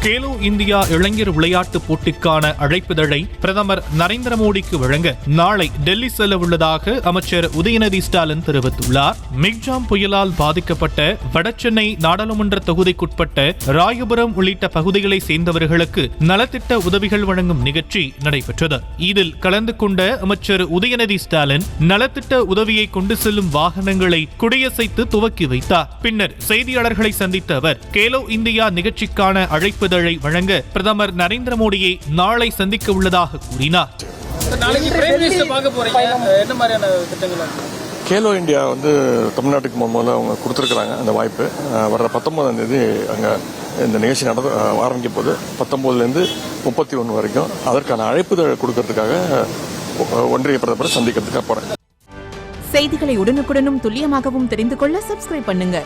Khelo India இளைஞர் விளையாட்டுப் போட்டிக்கான அழைப்பிதழை பிரதமர் நரேந்திர மோடிக்கு வழங்க நாளை டெல்லி செல்ல உள்ளதாக அமைச்சர் உதயநிதி ஸ்டாலின் தெரிவித்துள்ளார். மிக்ஜாம் புயலால் பாதிக்கப்பட்ட வடசென்னை நாடாளுமன்ற தொகுதிக்குட்பட்ட ராயபுரம் உள்ளிட்ட பகுதிகளை சேர்ந்தவர்களுக்கு நலத்திட்ட உதவிகள் வழங்கும் நிகழ்ச்சி நடைபெற்றது. இதில் கலந்து கொண்ட அமைச்சர் உதயநிதி ஸ்டாலின் நலத்திட்ட உதவியை கொண்டு செல்லும் வாகனங்களை கொடியசைத்து துவக்கி வைத்தார். பின்னர் செய்தியாளர்களை சந்தித்த அவர் கேலோ இந்தியா நிகழ்ச்சிக்கான அழைப்பிதழை வழங்க பிரதமர் நரேந்திர மோடியை நாளை சந்திக்க உள்ளதாக கூறினார். கேலோ இந்தியா தமிழ்நாட்டுக்கு முதல்ல அவங்க கொடுத்துருக்காங்க அந்த வாய்ப்பு. வர்ற 19ஆம் தேதி அங்கே இந்த நிகழ்ச்சி ஆரம்பிக்க போது 19லேருந்து 31 வரைக்கும் அதற்கான அழைப்புதழை கொடுக்கறதுக்காக ஒன்றிய பிரதமரை சந்திக்கிறதுக்காக போறேன். செய்திகளை உடனுக்குடனும் துல்லியமாகவும் தெரிந்து கொள்ள சப்ஸ்கிரைப் பண்ணுங்க.